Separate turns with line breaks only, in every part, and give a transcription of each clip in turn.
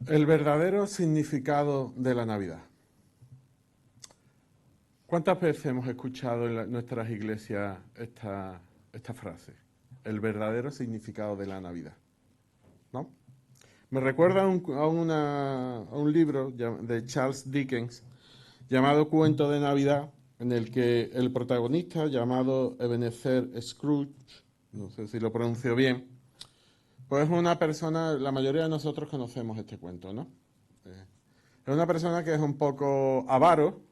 El verdadero significado de la Navidad. ¿Cuántas veces hemos escuchado en nuestras iglesias esta frase? El verdadero significado de la Navidad, ¿no? Me recuerda a un libro de Charles Dickens llamado Cuento de Navidad, en el que el protagonista, llamado Ebenezer Scrooge, no sé si lo pronuncio bien, pues es una persona, la mayoría de nosotros conocemos este cuento, ¿no? Es una persona que es un poco avaro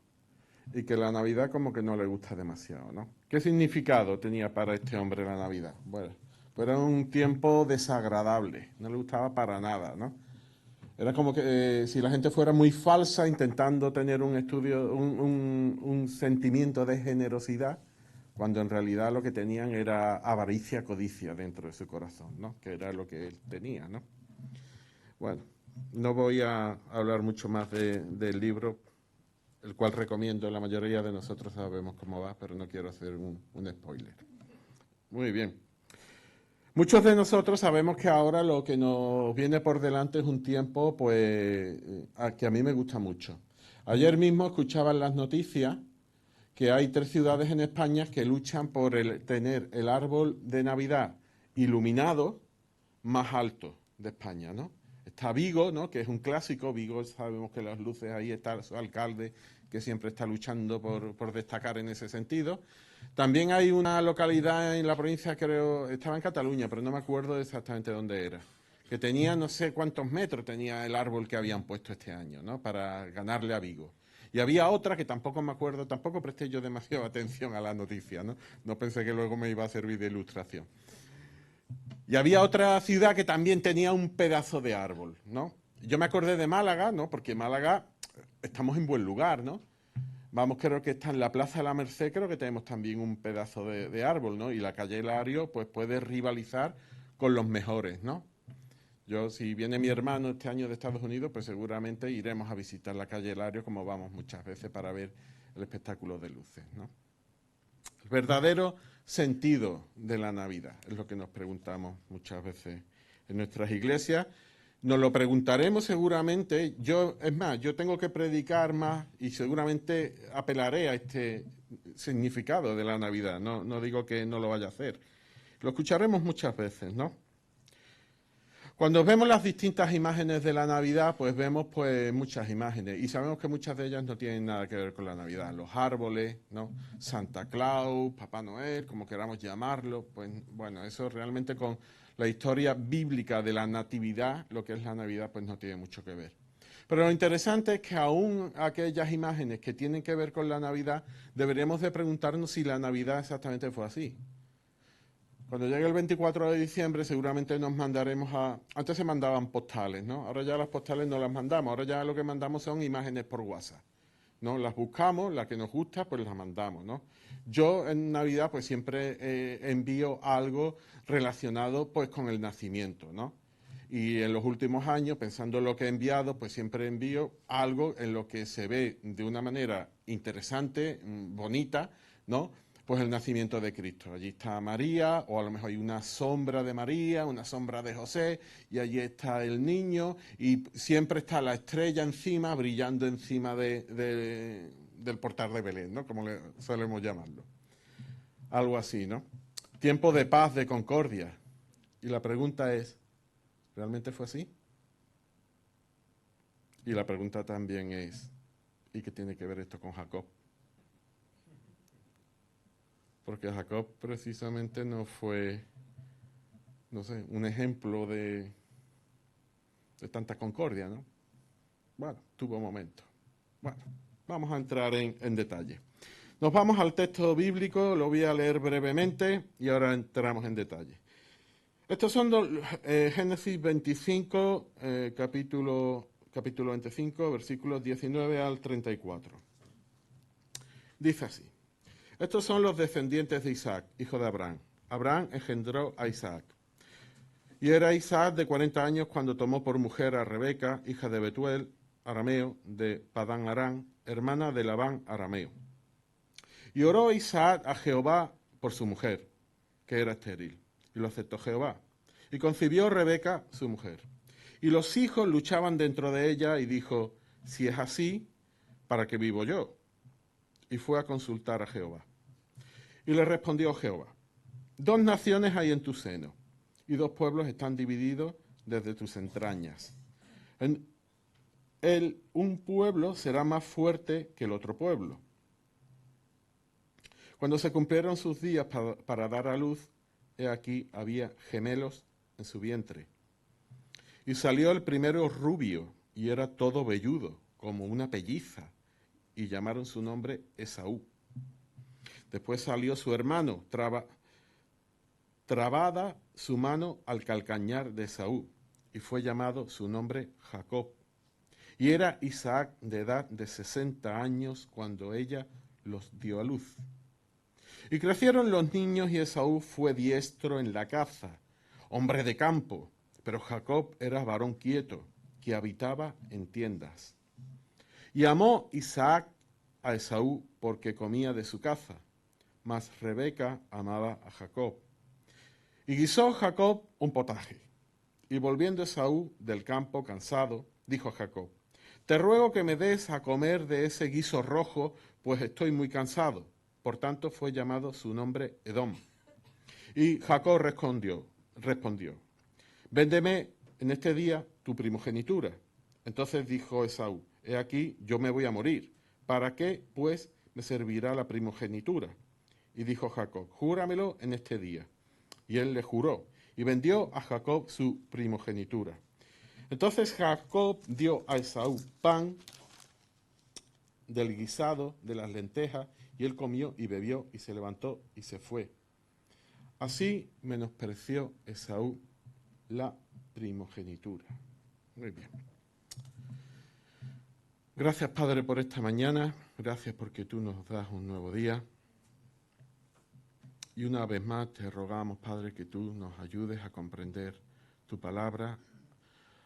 y que la Navidad como que no le gusta demasiado, ¿no? ¿Qué significado tenía para este hombre la Navidad? Bueno, pues era un tiempo desagradable, no le gustaba para nada, ¿no? Era como que si la gente fuera muy falsa intentando tener un estudio, un sentimiento de generosidad, cuando en realidad lo que tenían era avaricia, codicia dentro de su corazón, ¿no? Que era lo que él tenía, ¿no? Bueno, no voy a hablar mucho más del libro, el cual recomiendo. La mayoría de nosotros sabemos cómo va, pero no quiero hacer un spoiler. Muy bien. Muchos de nosotros sabemos que ahora lo que nos viene por delante es un tiempo pues, que a mí me gusta mucho. Ayer mismo escuchaba en las noticias que hay 3 ciudades en España que luchan por tener el árbol de Navidad iluminado más alto de España, ¿no? Está Vigo, ¿no? Que es un clásico. Vigo, sabemos que las luces, ahí está su alcalde, que siempre está luchando por destacar en ese sentido. También hay una localidad en la provincia, creo, estaba en Cataluña, pero no me acuerdo exactamente dónde era, que tenía no sé cuántos metros tenía el árbol que habían puesto este año, ¿no? Para ganarle a Vigo. Y había otra que tampoco me acuerdo, tampoco presté yo demasiada atención a la noticia, ¿no? No pensé que luego me iba a servir de ilustración. Y había otra ciudad que también tenía un pedazo de árbol, ¿no? Yo me acordé de Málaga, ¿no? Porque Málaga estamos en buen lugar, ¿no? Vamos, creo que está en la Plaza de la Merced, creo que tenemos también un pedazo de árbol, ¿no? Y la calle Hilario, pues puede rivalizar con los mejores, ¿no? Yo, si viene mi hermano este año de Estados Unidos, pues seguramente iremos a visitar la calle Hilario, como vamos muchas veces para ver el espectáculo de luces, ¿no? El verdadero sentido de la Navidad es lo que nos preguntamos muchas veces en nuestras iglesias. Nos lo preguntaremos seguramente. Es más, yo tengo que predicar más y seguramente apelaré a este significado de la Navidad. No digo que no lo vaya a hacer. Lo escucharemos muchas veces, ¿no? Cuando vemos las distintas imágenes de la Navidad, pues vemos pues muchas imágenes y sabemos que muchas de ellas no tienen nada que ver con la Navidad. Los árboles, ¿no? Santa Claus, Papá Noel, como queramos llamarlo, pues bueno, eso realmente con la historia bíblica de la natividad, lo que es la Navidad, pues no tiene mucho que ver. Pero lo interesante es que aún aquellas imágenes que tienen que ver con la Navidad, deberíamos de preguntarnos si la Navidad exactamente fue así. Cuando llegue el 24 de diciembre seguramente nos mandaremos a... Antes se mandaban postales, ¿no? Ahora ya las postales no las mandamos, ahora ya lo que mandamos son imágenes por WhatsApp, ¿no? Las buscamos, la que nos gusta, pues las mandamos, ¿no? Yo en Navidad pues siempre envío algo relacionado pues con el nacimiento, ¿no? Y en los últimos años, pensando en lo que he enviado, pues siempre envío algo en lo que se ve de una manera interesante, bonita, ¿no? Pues el nacimiento de Cristo. Allí está María, o a lo mejor hay una sombra de María, una sombra de José, y allí está el niño, y siempre está la estrella encima, brillando encima del portal de Belén, ¿no? Como le solemos llamarlo. Algo así, ¿no? Tiempo de paz, de concordia. Y la pregunta es, ¿realmente fue así? Y la pregunta también es, ¿y qué tiene que ver esto con Jacob? Porque Jacob precisamente no fue, no sé, un ejemplo de tanta concordia, ¿no? Bueno, tuvo momentos. Bueno, vamos a entrar en detalle. Nos vamos al texto bíblico, lo voy a leer brevemente y ahora entramos en detalle. Estos son Génesis 25, capítulo 25, versículos 19 al 34. Dice así. Estos son los descendientes de Isaac, hijo de Abraham. Abraham engendró a Isaac. Y era Isaac de 40 años cuando tomó por mujer a Rebeca, hija de Betuel, arameo, de Padán Aram, hermana de Labán, arameo. Y oró Isaac a Jehová por su mujer, que era estéril. Y lo aceptó Jehová. Y concibió Rebeca, su mujer. Y los hijos luchaban dentro de ella y dijo, si es así, ¿para qué vivo yo? Y fue a consultar a Jehová. Y le respondió Jehová, 2 naciones hay en tu seno, y 2 pueblos están divididos desde tus entrañas. Un pueblo será más fuerte que el otro pueblo. Cuando se cumplieron sus días para dar a luz, he aquí había gemelos en su vientre. Y salió el primero rubio, y era todo velludo, como una pelliza, y llamaron su nombre Esaú. Después salió su hermano, trabada su mano al calcañar de Esaú, y fue llamado su nombre Jacob. Y era Isaac de edad de 60 años cuando ella los dio a luz. Y crecieron los niños y Esaú fue diestro en la caza, hombre de campo, pero Jacob era varón quieto, que habitaba en tiendas. Y amó Isaac a Esaú porque comía de su caza, mas Rebeca amaba a Jacob. Y guisó Jacob un potaje. Y volviendo Esaú del campo cansado, dijo a Jacob, te ruego que me des a comer de ese guiso rojo, pues estoy muy cansado. Por tanto fue llamado su nombre Edom. Y Jacob respondió, véndeme en este día tu primogenitura. Entonces dijo Esaú, he aquí, yo me voy a morir. ¿Para qué, pues, me servirá la primogenitura? Y dijo Jacob, júramelo en este día. Y él le juró, y vendió a Jacob su primogenitura. Entonces Jacob dio a Esaú pan del guisado de las lentejas, y él comió y bebió, y se levantó y se fue. Así menospreció Esaú la primogenitura. Muy bien. Gracias, Padre, por esta mañana. Gracias porque tú nos das un nuevo día. Y una vez más te rogamos, Padre, que tú nos ayudes a comprender tu palabra,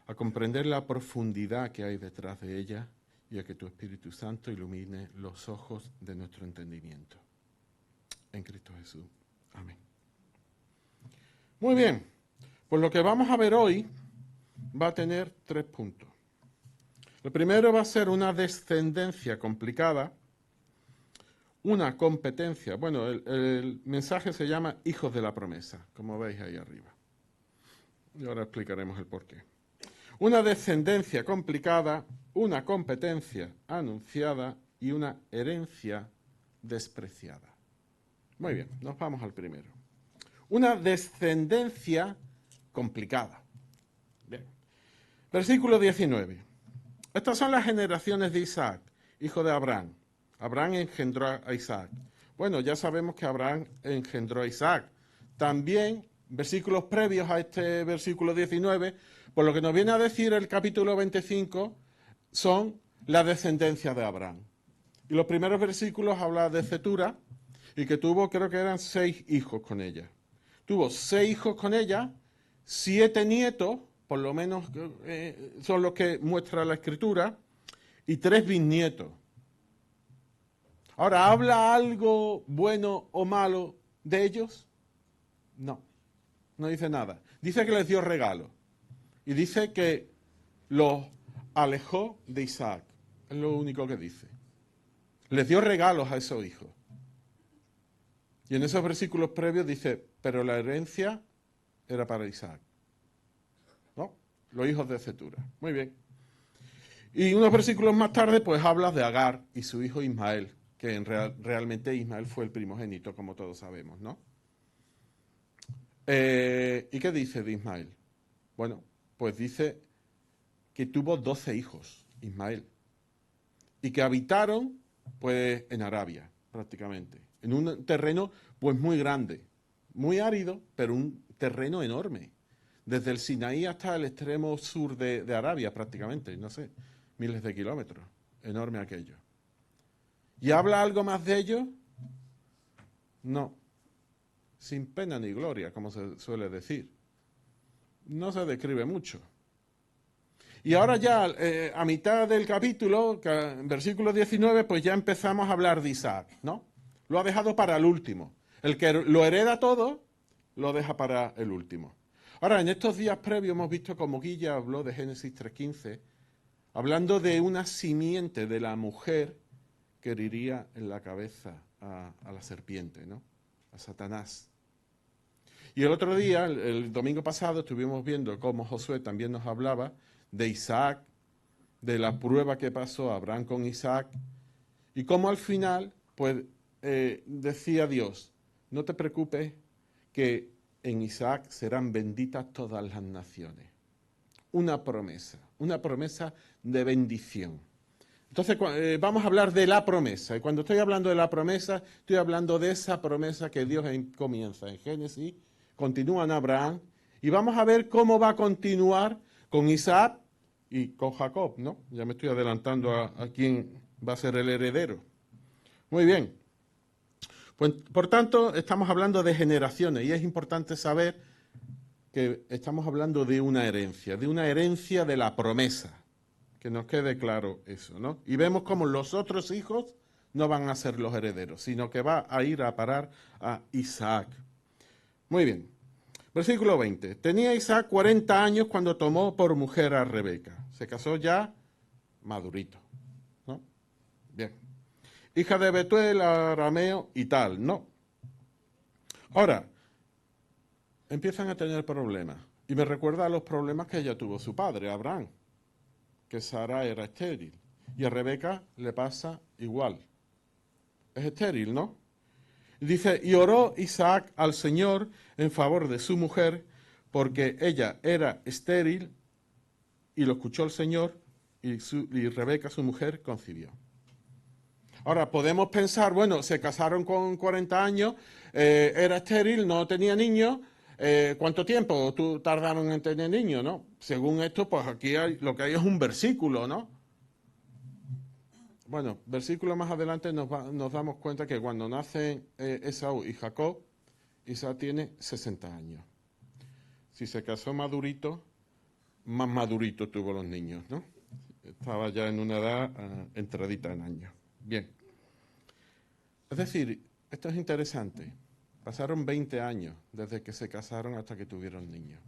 a comprender la profundidad que hay detrás de ella y a que tu Espíritu Santo ilumine los ojos de nuestro entendimiento. En Cristo Jesús. Amén. Muy bien, pues lo que vamos a ver hoy va a tener 3 puntos. El primero va a ser una descendencia complicada, una competencia. Bueno, el mensaje se llama Hijos de la Promesa, como veis ahí arriba. Y ahora explicaremos el porqué. Una descendencia complicada, una competencia anunciada y una herencia despreciada. Muy bien, nos vamos al primero. Una descendencia complicada. Bien. Versículo 19. Estas son las generaciones de Isaac, hijo de Abraham. Abraham engendró a Isaac. Bueno, ya sabemos que Abraham engendró a Isaac. También, versículos previos a este versículo 19, por lo que nos viene a decir el capítulo 25, son la descendencia de Abraham. Y los primeros versículos hablan de Cetura, y que tuvo, creo que eran 6 hijos con ella. Tuvo 6 hijos con ella, 7 nietos, por lo menos son los que muestra la Escritura, y 3 bisnietos. Ahora, ¿habla algo bueno o malo de ellos? No, no dice nada. Dice que les dio regalo. Y dice que los alejó de Isaac. Es lo único que dice. Les dio regalos a esos hijos. Y en esos versículos previos dice, pero la herencia era para Isaac. ¿No? Los hijos de Cetura. Muy bien. Y unos versículos más tarde, pues habla de Agar y su hijo Ismael, que realmente Ismael fue el primogénito, como todos sabemos, ¿no? ¿Y qué dice de Ismael? Bueno, pues dice que tuvo 12 hijos, Ismael, y que habitaron, pues, en Arabia, prácticamente, en un terreno, pues, muy grande, muy árido, pero un terreno enorme, desde el Sinaí hasta el extremo sur de Arabia, prácticamente, no sé, miles de kilómetros, enorme aquello. ¿Y habla algo más de ellos? No, sin pena ni gloria, como se suele decir. No se describe mucho. Y ahora ya, a mitad del capítulo, versículo 19, pues ya empezamos a hablar de Isaac, ¿no? Lo ha dejado para el último. El que lo hereda todo, lo deja para el último. Ahora, en estos días previos hemos visto como Guilla habló de Génesis 3:15, hablando de una simiente de la mujer que heriría en la cabeza a la serpiente, ¿no? A Satanás. Y el otro día, el domingo pasado, estuvimos viendo cómo Josué también nos hablaba de Isaac, de la prueba que pasó Abraham con Isaac, y cómo al final, pues, decía Dios, no te preocupes que en Isaac serán benditas todas las naciones. Una promesa de bendición. Entonces, vamos a hablar de la promesa. Y cuando estoy hablando de la promesa, estoy hablando de esa promesa que Dios comienza en Génesis, continúa en Abraham, y vamos a ver cómo va a continuar con Isaac y con Jacob, ¿no? Ya me estoy adelantando a quién va a ser el heredero. Muy bien. Pues, por tanto, estamos hablando de generaciones, y es importante saber que estamos hablando de una herencia de la promesa. Que nos quede claro eso, ¿no? Y vemos como los otros hijos no van a ser los herederos, sino que va a ir a parar a Isaac. Muy bien. Versículo 20. Tenía Isaac 40 años cuando tomó por mujer a Rebeca. Se casó ya madurito, ¿no? Bien. Hija de Betuel, arameo y tal, ¿no? Ahora, empiezan a tener problemas. Y me recuerda a los problemas que ella tuvo su padre, Abraham, que Sara era estéril. Y a Rebeca le pasa igual. Es estéril, ¿no? Dice, y oró Isaac al Señor en favor de su mujer, porque ella era estéril, y lo escuchó el Señor, y Rebeca, su mujer, concibió. Ahora, podemos pensar, bueno, se casaron con 40 años, era estéril, no tenía niños, ¿cuánto tiempo tardaron en tener niños, no? Según esto, pues aquí lo que hay es un versículo, ¿no? Bueno, versículo más adelante nos damos cuenta que cuando nacen Esaú y Jacob, Isaac tiene 60 años. Si se casó madurito, más madurito tuvo los niños, ¿no? Estaba ya en una edad entradita en años. Bien. Es decir, esto es interesante. Pasaron 20 años desde que se casaron hasta que tuvieron niños,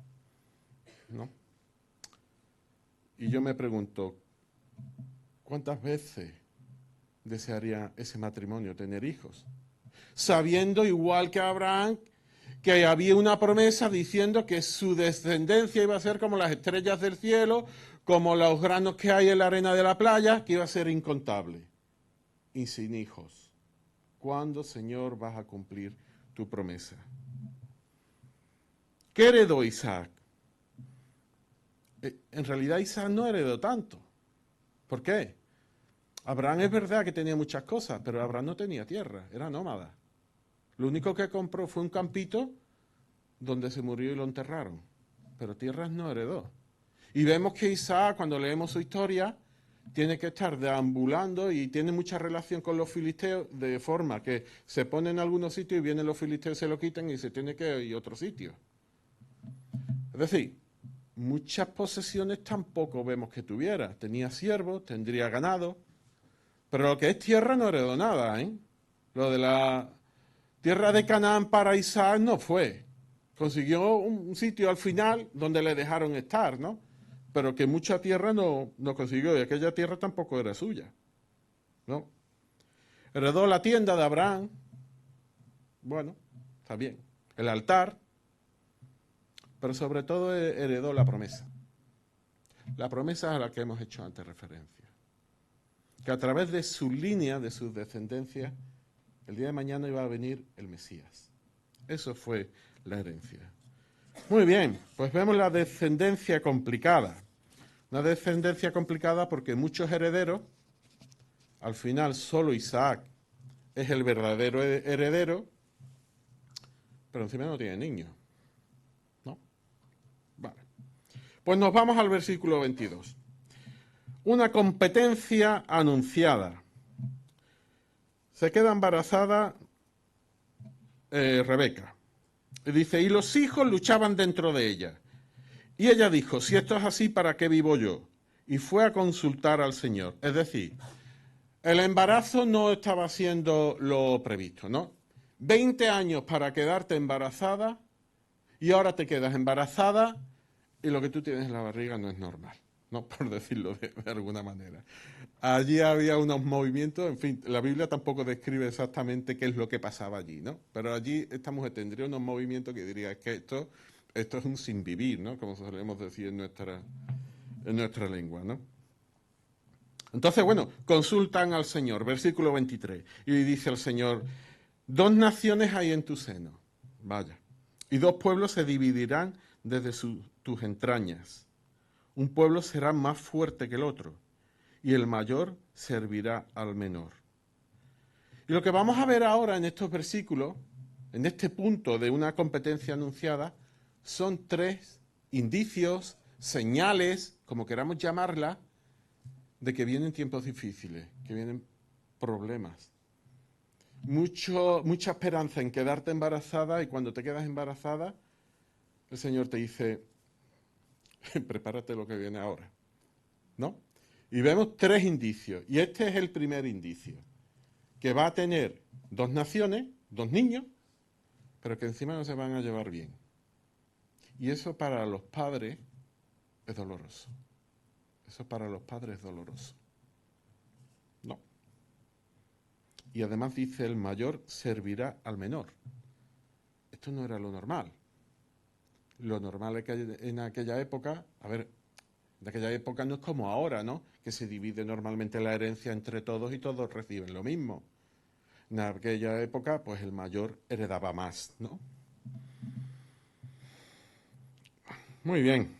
¿no? Y yo me pregunto, ¿cuántas veces desearía ese matrimonio tener hijos? Sabiendo, igual que Abraham, que había una promesa diciendo que su descendencia iba a ser como las estrellas del cielo, como los granos que hay en la arena de la playa, que iba a ser incontable. Y sin hijos. ¿Cuándo, Señor, vas a cumplir tu promesa? ¿Qué heredó Isaac? En realidad Isaac no heredó tanto. ¿Por qué? Abraham es verdad que tenía muchas cosas, pero Abraham no tenía tierra, era nómada. Lo único que compró fue un campito donde se murió y lo enterraron, pero tierras no heredó. Y vemos que Isaac, cuando leemos su historia, tiene que estar deambulando y tiene mucha relación con los filisteos, de forma que se pone en algunos sitios y vienen los filisteos, se lo quitan y se tiene que ir a otro sitio. Es decir, muchas posesiones tampoco vemos que tuviera. Tenía siervos, tendría ganado, pero lo que es tierra no heredó nada, ¿eh? Lo de la tierra de Canaán para Isaac no fue. Consiguió un sitio al final donde le dejaron estar, ¿no? Pero que mucha tierra no consiguió, y aquella tierra tampoco era suya, ¿no? Heredó la tienda de Abraham, bueno, está bien, el altar, pero sobre todo heredó la promesa a la que hemos hecho antes referencia, que a través de su línea, de su descendencia, el día de mañana iba a venir el Mesías. Eso fue la herencia. Muy bien, pues vemos la descendencia complicada. Una descendencia complicada porque muchos herederos, al final solo Isaac es el verdadero heredero, pero encima no tiene niños, ¿no? Vale. Pues nos vamos al versículo 22. Una competencia anunciada. Se queda embarazada Rebeca. Y dice, y los hijos luchaban dentro de ella. Y ella dijo, si esto es así, ¿para qué vivo yo? Y fue a consultar al Señor. Es decir, el embarazo no estaba siendo lo previsto, ¿no? 20 años para quedarte embarazada y ahora te quedas embarazada y lo que tú tienes en la barriga no es normal, ¿no? Por decirlo de alguna manera. Allí había unos movimientos, en fin, la Biblia tampoco describe exactamente qué es lo que pasaba allí, ¿no? Pero allí esta mujer tendría unos movimientos que diría, es que esto es un sinvivir, ¿no? Como solemos decir en nuestra lengua, ¿no? Entonces, bueno, consultan al Señor, versículo 23, y dice el Señor, dos naciones hay en tu seno, vaya, y dos pueblos se dividirán desde tus entrañas. Un pueblo será más fuerte que el otro, y el mayor servirá al menor. Y lo que vamos a ver ahora en estos versículos, en este punto de una competencia anunciada, son tres indicios, señales, como queramos llamarla, de que vienen tiempos difíciles, que vienen problemas. Mucha esperanza en quedarte embarazada, y cuando te quedas embarazada, el Señor te dice, prepárate lo que viene ahora, ¿no? Y vemos tres indicios, y este es el primer indicio, que va a tener dos naciones, dos niños, pero que encima no se van a llevar bien. Y eso para los padres es doloroso. Eso para los padres es doloroso. No. Y además dice, el mayor servirá al menor. Esto no era lo normal. Lo normal es que en aquella época, a ver, de aquella época no es como ahora, ¿no? Que se divide normalmente la herencia entre todos y todos reciben lo mismo. En aquella época, pues el mayor heredaba más, ¿no? Muy bien.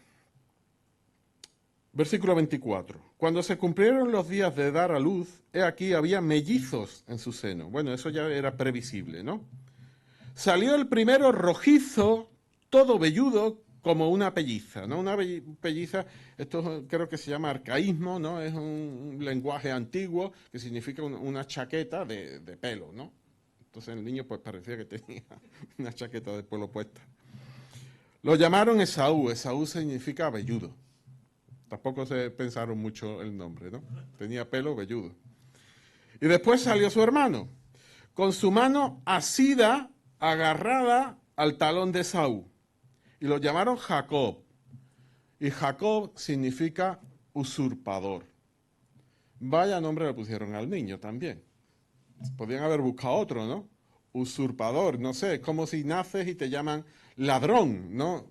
Versículo 24. Cuando se cumplieron los días de dar a luz, he aquí había mellizos en su seno. Bueno, eso ya era previsible, ¿no? Salió el primero rojizo, todo velludo, como una pelliza, ¿no? Una pelliza, esto creo que se llama arcaísmo, ¿no? Es un lenguaje antiguo que significa una chaqueta de pelo, ¿no? Entonces el niño pues parecía que tenía una chaqueta de pelo puesta. Lo llamaron Esaú. Esaú significa velludo. Tampoco se pensaron mucho el nombre, ¿no? Tenía pelo velludo. Y después salió su hermano, con su mano asida, agarrada al talón de Esaú. Y lo llamaron Jacob. Y Jacob significa usurpador. Vaya nombre le pusieron al niño también. Podrían haber buscado otro, ¿no? Usurpador, no sé, es como si naces y te llaman ladrón, ¿no?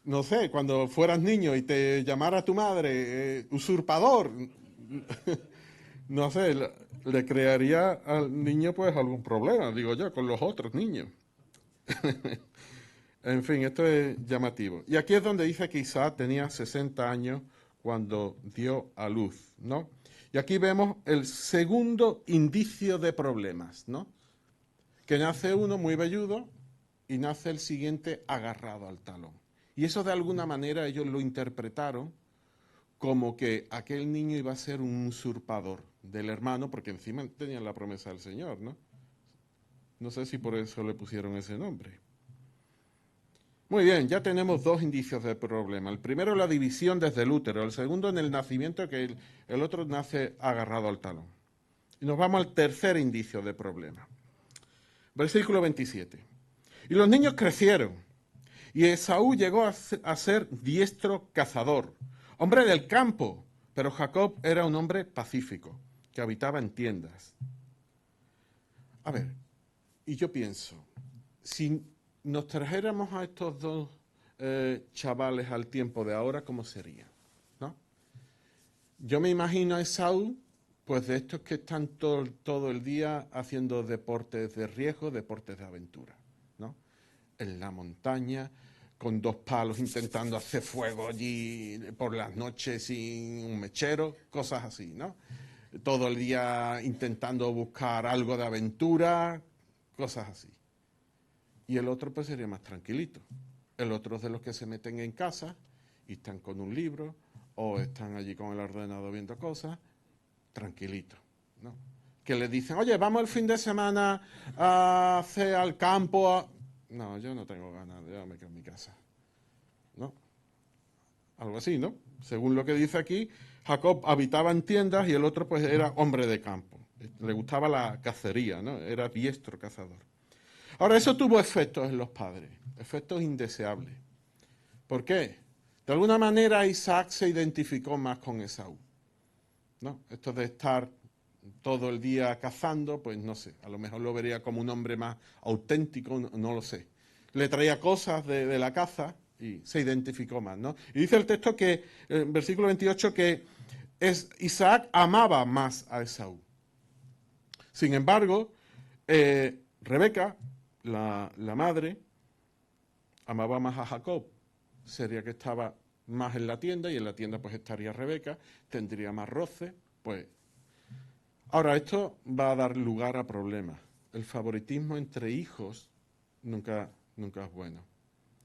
No sé, cuando fueras niño y te llamara tu madre usurpador, no sé, le crearía al niño pues algún problema, digo yo, con los otros niños. En fin, esto es llamativo. Y aquí es donde dice que Isaac tenía 60 años cuando dio a luz, ¿no? Y aquí vemos el segundo indicio de problemas, ¿no? Que nace uno muy velludo y nace el siguiente agarrado al talón. Y eso de alguna manera ellos lo interpretaron como que aquel niño iba a ser un usurpador del hermano, porque encima tenían la promesa del Señor, ¿no? No sé si por eso le pusieron ese nombre. Muy bien, ya tenemos dos indicios de problema. El primero la división desde el útero, el segundo en el nacimiento, que el otro nace agarrado al talón. Y nos vamos al tercer indicio de problema. Versículo 27. Y los niños crecieron, y Esaú llegó a ser diestro cazador, hombre del campo, pero Jacob era un hombre pacífico, que habitaba en tiendas. A ver, y yo pienso, si nos trajéramos a estos dos chavales al tiempo de ahora, ¿cómo sería? ¿No? Yo me imagino a Esaú, pues de estos que están todo el día haciendo deportes de riesgo, deportes de aventura, ¿no? En la montaña, con dos palos intentando hacer fuego allí por las noches sin un mechero, cosas así, ¿no? Todo el día intentando buscar algo de aventura, cosas así. Y el otro pues sería más tranquilito. El otro es de los que se meten en casa y están con un libro o están allí con el ordenador viendo cosas, tranquilito, ¿no? Que le dicen, oye, vamos el fin de semana a hacer al campo. No, yo no tengo ganas, yo me quedo en mi casa, ¿no? Algo así, ¿no? Según lo que dice aquí, Jacob habitaba en tiendas y el otro pues era hombre de campo. Le gustaba la cacería, ¿no? Era diestro cazador. Ahora, eso tuvo efectos en los padres, efectos indeseables. ¿Por qué? De alguna manera Isaac se identificó más con Esaú, ¿no? Esto de estar todo el día cazando, pues no sé, a lo mejor lo vería como un hombre más auténtico, no lo sé. Le traía cosas de la caza y se identificó más, ¿no? Y dice el texto que, en versículo 28, que Isaac amaba más a Esaú. Sin embargo, Rebeca, la madre, amaba más a Jacob. Sería que estaba más en la tienda y en la tienda pues estaría Rebeca, tendría más roce, pues. Ahora, esto va a dar lugar a problemas. El favoritismo entre hijos nunca es bueno.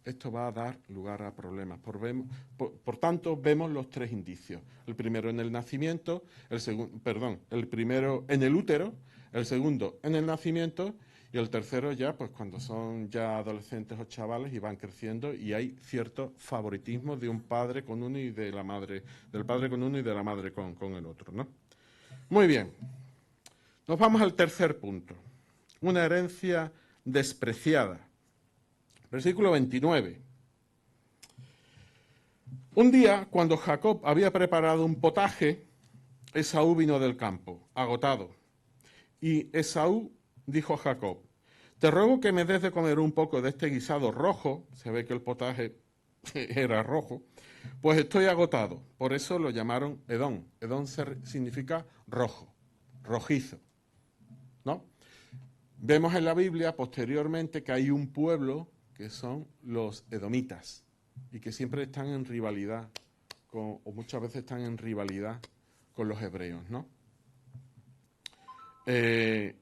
Esto va a dar lugar a problemas. Por tanto, vemos los tres indicios. El primero en el nacimiento, el primero en el útero, el segundo en el nacimiento y el tercero ya, pues cuando son ya adolescentes o chavales y van creciendo y hay cierto favoritismo de un padre con uno y de la madre, del padre con uno y de la madre con el otro, ¿no? Muy bien. Nos vamos al tercer punto. Una herencia despreciada. Versículo 29. Un día, cuando Jacob había preparado un potaje, Esaú vino del campo, agotado. Y Esaú dijo a Jacob, te ruego que me des de comer un poco de este guisado rojo, se ve que el potaje era rojo, pues estoy agotado. Por eso lo llamaron Edom. Edom significa rojo, rojizo, ¿no? Vemos en la Biblia posteriormente que hay un pueblo que son los edomitas y que siempre están en rivalidad, o muchas veces están en rivalidad con los hebreos, ¿no? Es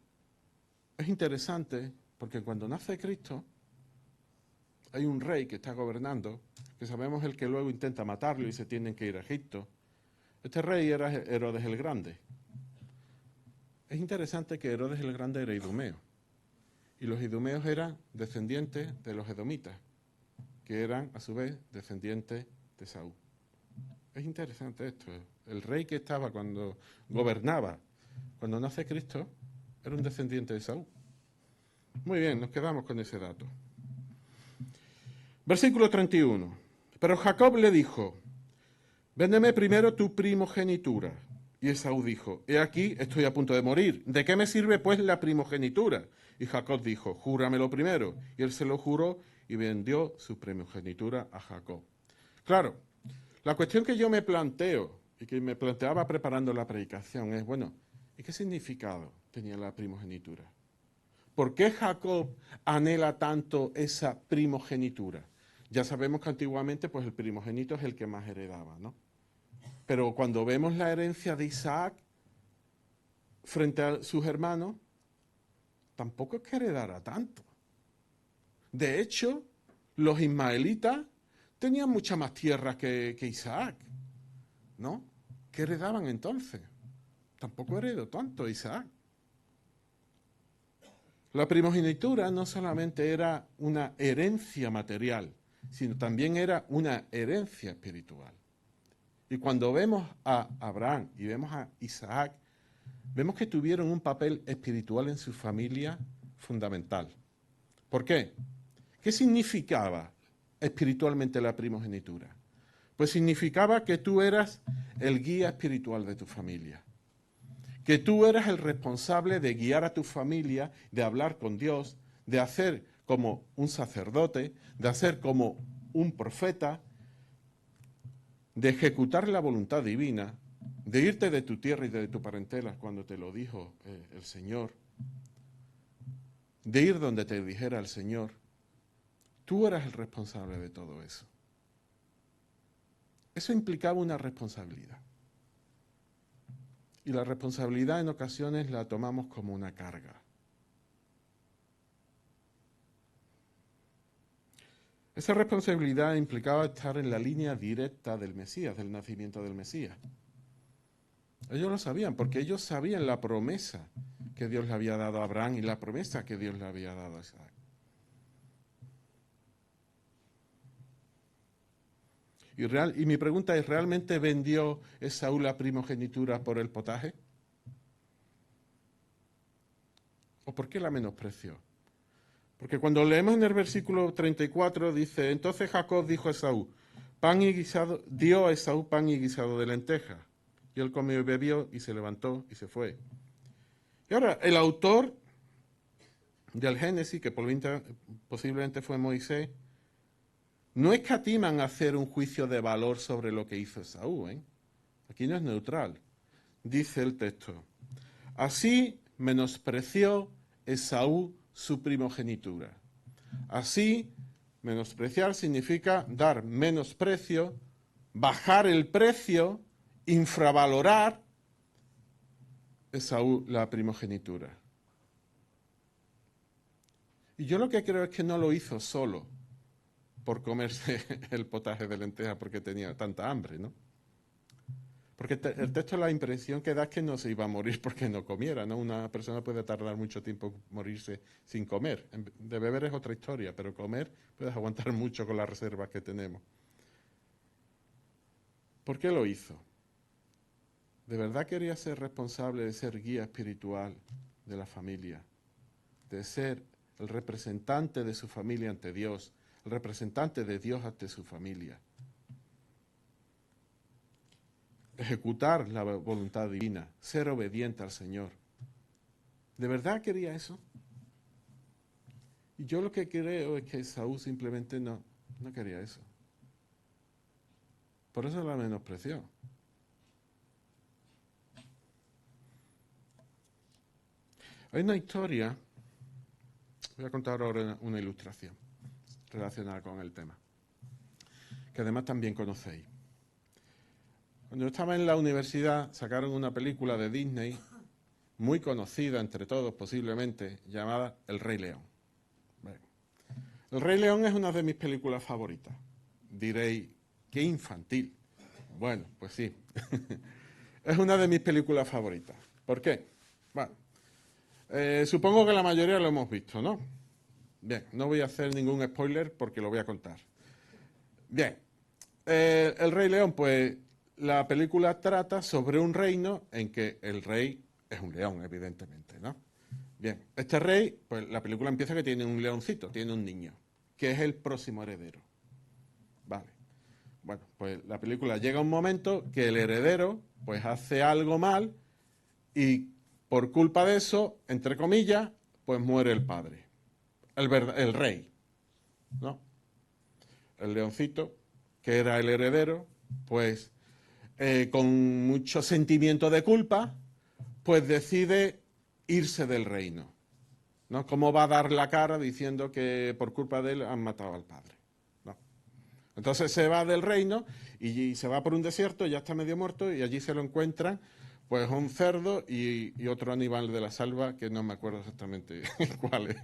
interesante porque cuando nace Cristo hay un rey que está gobernando, que sabemos el que luego intenta matarlo y se tienen que ir a Egipto. Este rey era Herodes el Grande. Es interesante que Herodes el Grande era idumeo. Y los idumeos eran descendientes de los edomitas, que eran a su vez descendientes de Saúl. Es interesante esto. El rey que estaba cuando gobernaba, cuando nace Cristo, era un descendiente de Saúl. Muy bien, nos quedamos con ese dato. Versículo 31. Pero Jacob le dijo, véndeme primero tu primogenitura. Y Esaú dijo, he aquí, estoy a punto de morir. ¿De qué me sirve pues la primogenitura? Y Jacob dijo, júramelo primero. Y él se lo juró y vendió su primogenitura a Jacob. Claro, la cuestión que yo me planteo y que me planteaba preparando la predicación es, bueno, ¿y qué significado tenía la primogenitura? ¿Por qué Jacob anhela tanto esa primogenitura? Ya sabemos que antiguamente pues el primogénito es el que más heredaba, ¿no? Pero cuando vemos la herencia de Isaac frente a sus hermanos, tampoco es que heredara tanto. De hecho, los ismaelitas tenían mucha más tierra que Isaac, ¿no? ¿Qué heredaban entonces? Tampoco heredó tanto Isaac. La primogenitura no solamente era una herencia material, sino también era una herencia espiritual. Y cuando vemos a Abraham y vemos a Isaac, vemos que tuvieron un papel espiritual en su familia fundamental. ¿Por qué? ¿Qué significaba espiritualmente la primogenitura? Pues significaba que tú eras el guía espiritual de tu familia, que tú eras el responsable de guiar a tu familia, de hablar con Dios, de hacer como un sacerdote, de hacer como un profeta, de ejecutar la voluntad divina, de irte de tu tierra y de tu parentela cuando te lo dijo el Señor, de ir donde te dijera el Señor. Tú eras el responsable de todo eso. Eso implicaba una responsabilidad. Y la responsabilidad en ocasiones la tomamos como una carga. Esa responsabilidad implicaba estar en la línea directa del Mesías, del nacimiento del Mesías. Ellos lo sabían, porque ellos sabían la promesa que Dios le había dado a Abraham y la promesa que Dios le había dado a Isaac. Y mi pregunta es, ¿realmente vendió Esaú la primogenitura por el potaje? ¿O por qué la menospreció? Porque cuando leemos en el versículo 34 dice, entonces Jacob dijo a Esaú, pan y guisado, dio a Esaú pan y guisado de lentejas. Y él comió y bebió y se levantó y se fue. Y ahora, el autor del Génesis, que posiblemente fue Moisés, no escatiman hacer un juicio de valor sobre lo que hizo Esaú, ¿eh? Aquí no es neutral. Dice el texto, así menospreció Esaú su primogenitura. Así, menospreciar significa dar menosprecio, bajar el precio, infravalorar Esaú la primogenitura. Y yo lo que creo es que no lo hizo solo por comerse el potaje de lentejas porque tenía tanta hambre, ¿no? Porque el texto la impresión que da es que no se iba a morir porque no comiera, ¿no? Una persona puede tardar mucho tiempo en morirse sin comer. De beber es otra historia, pero comer puedes aguantar mucho con las reservas que tenemos. ¿Por qué lo hizo? ¿De verdad quería ser responsable de ser guía espiritual de la familia? De ser el representante de su familia ante Dios, el representante de Dios ante su familia. Ejecutar la voluntad divina, ser obediente al Señor. ¿De verdad quería eso? Y yo lo que creo es que Saúl simplemente no quería eso. Por eso la menospreció. Hay una historia, voy a contar ahora una ilustración relacionada con el tema, que además también conocéis. Cuando yo estaba en la universidad sacaron una película de Disney muy conocida entre todos posiblemente, llamada El Rey León. Bueno, El Rey León es una de mis películas favoritas. Diréis, qué infantil. Bueno, pues sí. Es una de mis películas favoritas. ¿Por qué? Bueno, supongo que la mayoría lo hemos visto, ¿no? Bien, no voy a hacer ningún spoiler porque lo voy a contar. Bien, El Rey León, pues la película trata sobre un reino en que el rey es un león, evidentemente, ¿no? Bien, este rey, pues la película empieza que tiene un leoncito, tiene un niño, que es el próximo heredero. Vale. Bueno, pues la película llega un momento que el heredero, pues hace algo mal y por culpa de eso, entre comillas, pues muere el padre, el rey, ¿no? El leoncito, que era el heredero, pues con mucho sentimiento de culpa, pues decide irse del reino, ¿no? ¿Cómo va a dar la cara diciendo que por culpa de él han matado al padre? ¿No? Entonces se va del reino y se va por un desierto, ya está medio muerto, y allí se lo encuentran pues un cerdo y otro animal de la selva que no me acuerdo exactamente cuál es.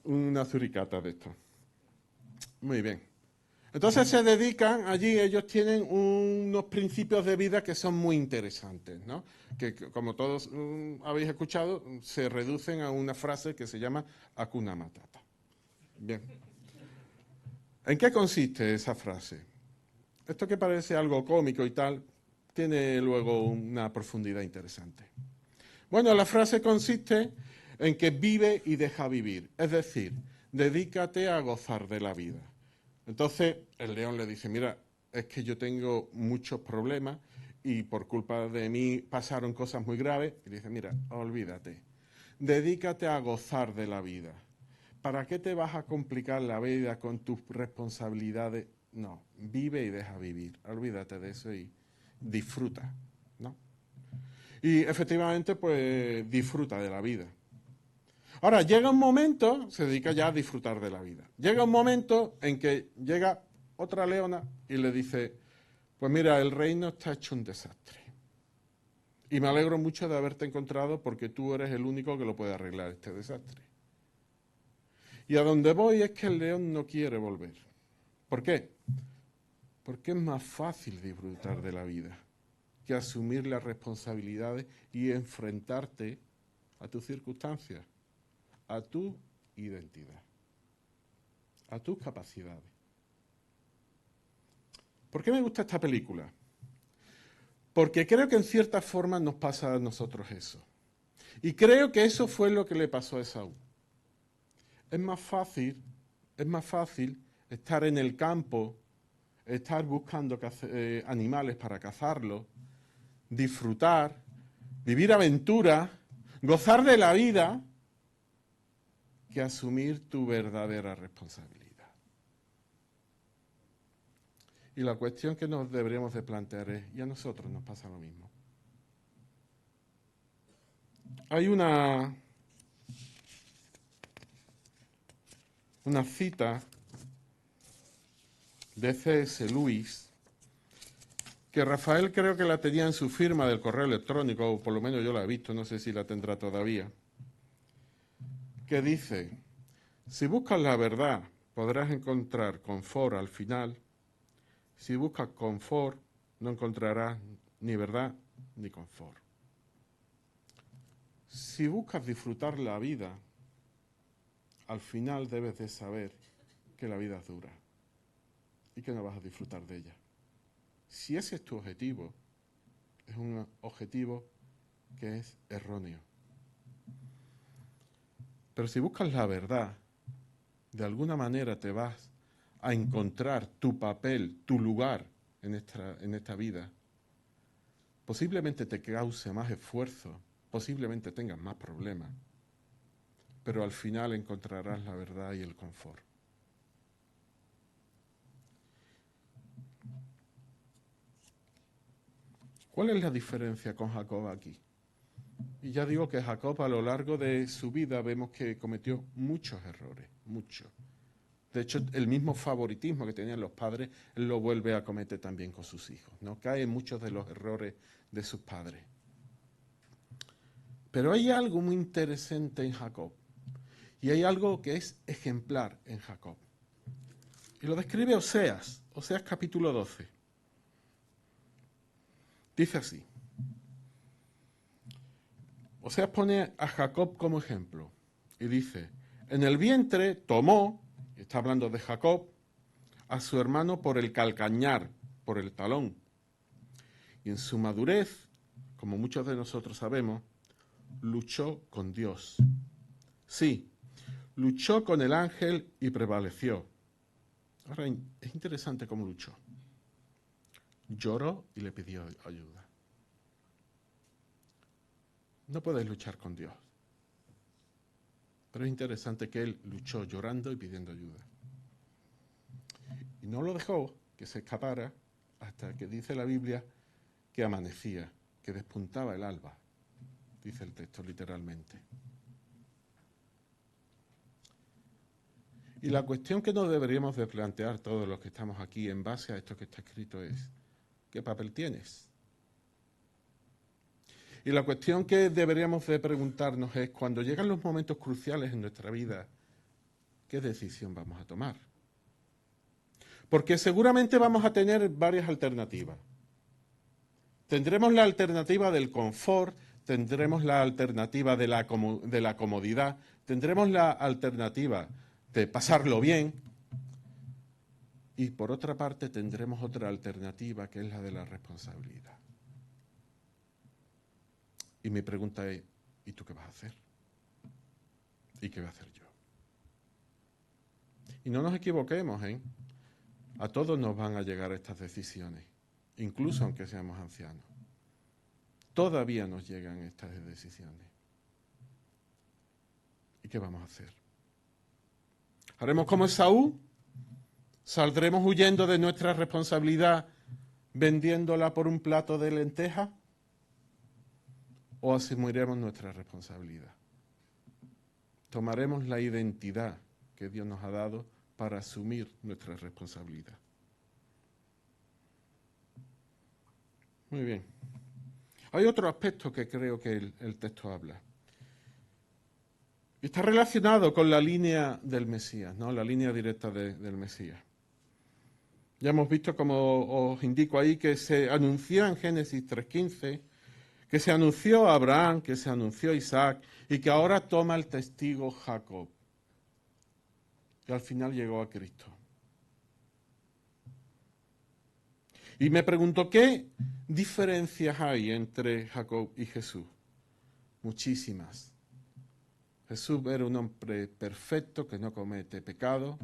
Una zuricata de esto. Muy bien. Entonces se dedican, allí ellos tienen unos principios de vida que son muy interesantes, ¿no? Que como todos habéis escuchado, se reducen a una frase que se llama Hakuna Matata. Bien. ¿En qué consiste esa frase? Esto que parece algo cómico y tal, tiene luego una profundidad interesante. Bueno, la frase consiste en que vive y deja vivir, es decir, dedícate a gozar de la vida. Entonces el león le dice, mira, es que yo tengo muchos problemas y por culpa de mí pasaron cosas muy graves. Y le dice, mira, olvídate, dedícate a gozar de la vida. ¿Para qué te vas a complicar la vida con tus responsabilidades? No, vive y deja vivir. Olvídate de eso y disfruta, ¿no? Y efectivamente, pues disfruta de la vida. Ahora, llega un momento, se dedica ya a disfrutar de la vida. Llega un momento en que llega otra leona y le dice, pues mira, el reino está hecho un desastre. Y me alegro mucho de haberte encontrado porque tú eres el único que lo puede arreglar este desastre. Y a donde voy es que el león no quiere volver. ¿Por qué? Porque es más fácil disfrutar de la vida que asumir las responsabilidades y enfrentarte a tus circunstancias, a tu identidad, a tus capacidades. ¿Por qué me gusta esta película? Porque creo que en cierta forma nos pasa a nosotros eso. Y creo que eso fue lo que le pasó a Esaú. Es más fácil estar en el campo, estar buscando animales para cazarlos, disfrutar, vivir aventura, gozar de la vida, que asumir tu verdadera responsabilidad. Y la cuestión que nos deberíamos de plantear es, ¿y a nosotros nos pasa lo mismo? Hay una cita de C.S. Lewis, que Rafael creo que la tenía en su firma del correo electrónico, o por lo menos yo la he visto, no sé si la tendrá todavía, que dice, si buscas la verdad, podrás encontrar confort al final. Si buscas confort, no encontrarás ni verdad ni confort. Si buscas disfrutar la vida, al final debes de saber que la vida es dura y que no vas a disfrutar de ella. Si ese es tu objetivo, es un objetivo que es erróneo. Pero si buscas la verdad, de alguna manera te vas a encontrar tu papel, tu lugar en esta vida. Posiblemente te cause más esfuerzo, posiblemente tengas más problemas, pero al final encontrarás la verdad y el confort. ¿Cuál es la diferencia con Jacob aquí? Y ya digo que Jacob a lo largo de su vida vemos que cometió muchos errores, muchos. De hecho, el mismo favoritismo que tenían los padres, él lo vuelve a cometer también con sus hijos, ¿no? Cae en muchos de los errores de sus padres. Pero hay algo muy interesante en Jacob, y hay algo que es ejemplar en Jacob. Y lo describe Oseas capítulo 12. Dice así. Oseas pone a Jacob como ejemplo y dice, en el vientre tomó, está hablando de Jacob, a su hermano por el calcañar, por el talón. Y en su madurez, como muchos de nosotros sabemos, luchó con Dios. Sí, luchó con el ángel y prevaleció. Ahora, es interesante cómo luchó. Lloró y le pidió ayuda. No puedes luchar con Dios. Pero es interesante que él luchó llorando y pidiendo ayuda. Y no lo dejó que se escapara hasta que dice la Biblia que amanecía, que despuntaba el alba, dice el texto literalmente. Y la cuestión que nos deberíamos de plantear todos los que estamos aquí en base a esto que está escrito es, ¿qué papel tienes? Y la cuestión que deberíamos de preguntarnos es, cuando llegan los momentos cruciales en nuestra vida, ¿qué decisión vamos a tomar? Porque seguramente vamos a tener varias alternativas. Tendremos la alternativa del confort, tendremos la alternativa de la comodidad, tendremos la alternativa de pasarlo bien y por otra parte tendremos otra alternativa que es la de la responsabilidad. Y mi pregunta es, ¿y tú qué vas a hacer? ¿Y qué voy a hacer yo? Y no nos equivoquemos, ¿eh? A todos nos van a llegar estas decisiones, incluso aunque seamos ancianos. Todavía nos llegan estas decisiones. ¿Y qué vamos a hacer? ¿Haremos como Esaú? ¿Saldremos huyendo de nuestra responsabilidad vendiéndola por un plato de lentejas? ¿O asumiremos nuestra responsabilidad? Tomaremos la identidad que Dios nos ha dado para asumir nuestra responsabilidad. Muy bien. Hay otro aspecto que creo que el texto habla. Está relacionado con la línea del Mesías, ¿no? La línea directa del Mesías. Ya hemos visto, como os indico ahí, que se anunció en Génesis 3:15, que se anunció a Abraham, que se anunció a Isaac, y que ahora toma el testigo Jacob. Y al final llegó a Cristo. Y me pregunto, ¿qué diferencias hay entre Jacob y Jesús? muchísimas. Jesús era un hombre perfecto que no comete pecado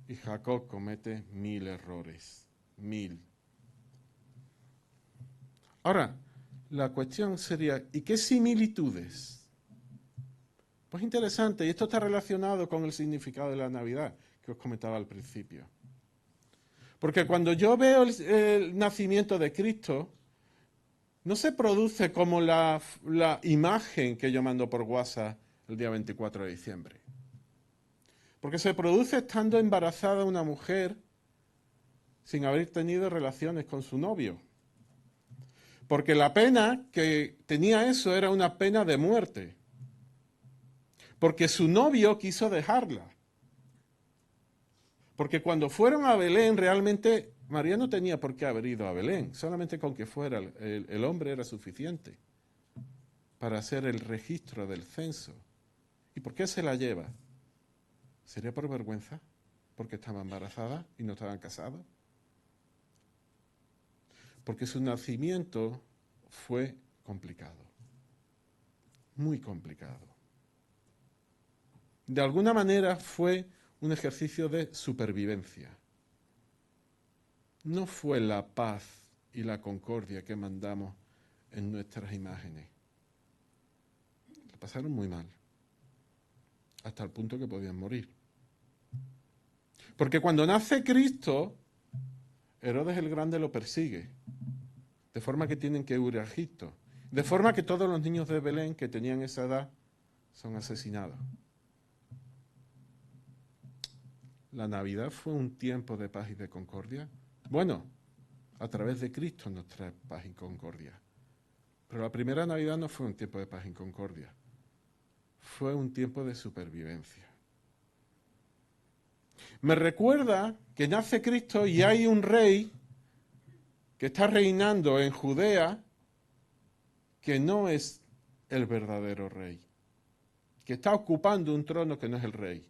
y Jacob comete 1000 errores. 1000. Ahora, la cuestión sería, ¿y qué similitudes? Pues interesante, y esto está relacionado con el significado de la Navidad que os comentaba al principio. Porque cuando yo veo el nacimiento de Cristo, no se produce como la imagen que yo mando por WhatsApp el día 24 de diciembre. Porque se produce estando embarazada una mujer sin haber tenido relaciones con su novio. Porque la pena que tenía eso era una pena de muerte. Porque su novio quiso dejarla. Porque cuando fueron a Belén, realmente María no tenía por qué haber ido a Belén. Solamente con que fuera el hombre era suficiente para hacer el registro del censo. ¿Y por qué se la lleva? ¿Sería por vergüenza? ¿Porque estaba embarazada y no estaban casados? Porque su nacimiento fue complicado. Muy complicado. De alguna manera fue un ejercicio de supervivencia. No fue la paz y la concordia que mandamos en nuestras imágenes. La pasaron muy mal, hasta el punto que podían morir. Porque cuando nace Cristo, Herodes el Grande lo persigue, de forma que tienen que huir a Egipto, de forma que todos los niños de Belén que tenían esa edad son asesinados. ¿La Navidad fue un tiempo de paz y de concordia? Bueno, a través de Cristo nos trae paz y concordia. Pero la primera Navidad no fue un tiempo de paz y concordia. Fue un tiempo de supervivencia. Me recuerda que nace Cristo y hay un rey que está reinando en Judea que no es el verdadero rey, que está ocupando un trono que no es el rey.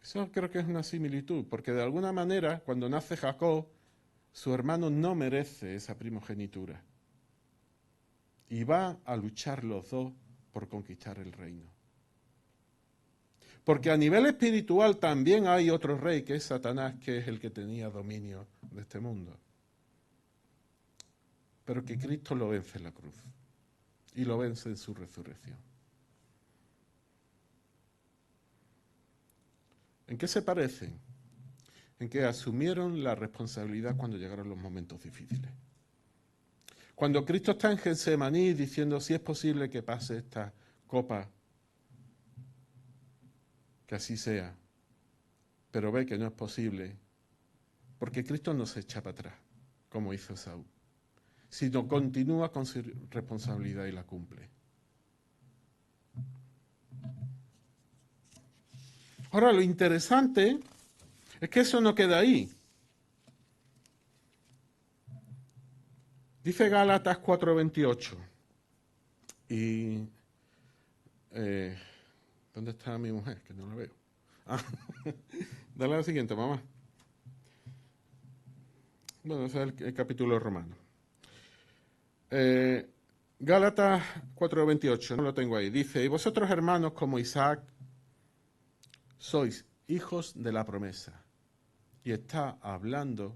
Eso creo que es una similitud, porque de alguna manera, cuando nace Jacob, su hermano no merece esa primogenitura. Y va a luchar los dos por conquistar el reino. Porque a nivel espiritual también hay otro rey, que es Satanás, que es el que tenía dominio de este mundo. Pero que Cristo lo vence en la cruz. Y lo vence en su resurrección. ¿En qué se parecen? En que asumieron la responsabilidad cuando llegaron los momentos difíciles. Cuando Cristo está en Getsemaní diciendo si es posible que pase esta copa, que así sea, pero ve que no es posible, porque Cristo no se echa para atrás, como hizo Saúl, sino continúa con su responsabilidad y la cumple. Ahora, lo interesante es que eso no queda ahí. Dice Gálatas 4:28. Y ¿dónde está mi mujer? Que no la veo. Ah, dale a la siguiente, mamá. Bueno, ese es el capítulo romano. Gálatas 4:28, no lo tengo ahí. Dice, y vosotros hermanos como Isaac sois hijos de la promesa. Y está hablando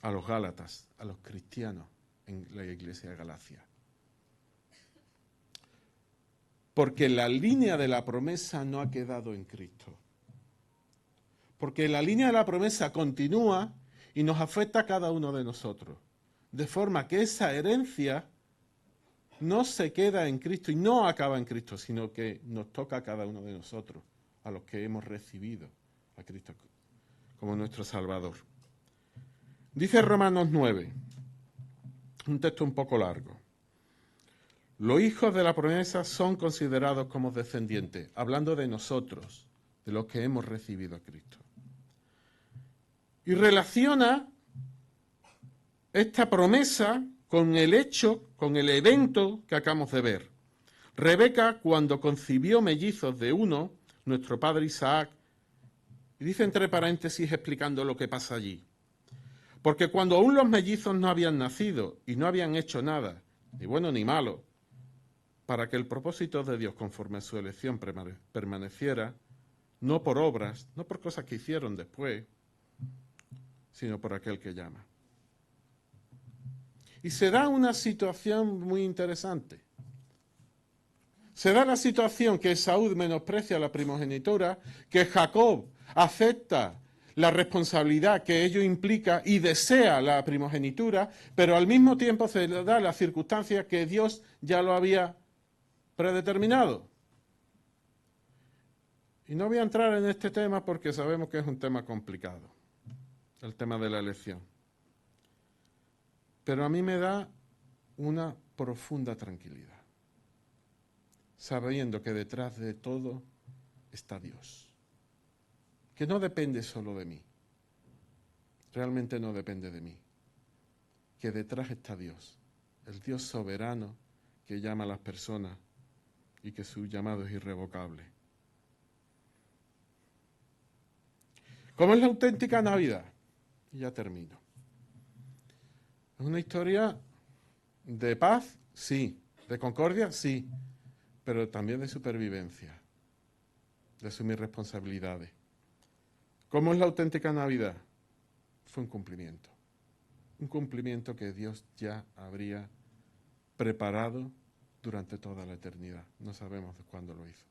a los Gálatas, a los cristianos en la iglesia de Galacia. Porque la línea de la promesa no ha quedado en Cristo. Porque la línea de la promesa continúa y nos afecta a cada uno de nosotros. De forma que esa herencia no se queda en Cristo y no acaba en Cristo, sino que nos toca a cada uno de nosotros, a los que hemos recibido a Cristo como nuestro Salvador. Dice Romanos 9, un texto un poco largo. Los hijos de la promesa son considerados como descendientes, hablando de nosotros, de los que hemos recibido a Cristo. Y relaciona esta promesa con el hecho, con el evento que acabamos de ver. Rebeca, cuando concibió mellizos de uno, nuestro padre Isaac, y dice entre paréntesis explicando lo que pasa allí. Porque cuando aún los mellizos no habían nacido y no habían hecho nada, ni bueno ni malo, para que el propósito de Dios conforme a su elección permaneciera, no por obras, no por cosas que hicieron después, sino por aquel que llama. Y se da una situación muy interesante. Se da la situación que Esaú menosprecia la primogenitura, que Jacob acepta la responsabilidad que ello implica y desea la primogenitura, pero al mismo tiempo se le da la circunstancia que Dios ya lo había predeterminado. Y no voy a entrar en este tema porque sabemos que es un tema complicado, el tema de la elección. Pero a mí me da una profunda tranquilidad, sabiendo que detrás de todo está Dios, que no depende solo de mí, realmente no depende de mí, que detrás está Dios, el Dios soberano que llama a las personas y que su llamado es irrevocable. ¿Cómo es la auténtica Navidad? Y ya termino. ¿Es una historia de paz? Sí. ¿De concordia? Sí. Pero también de supervivencia, de asumir responsabilidades. ¿Cómo es la auténtica Navidad? Fue un cumplimiento que Dios ya habría preparado durante toda la eternidad. No sabemos de cuándo lo hizo.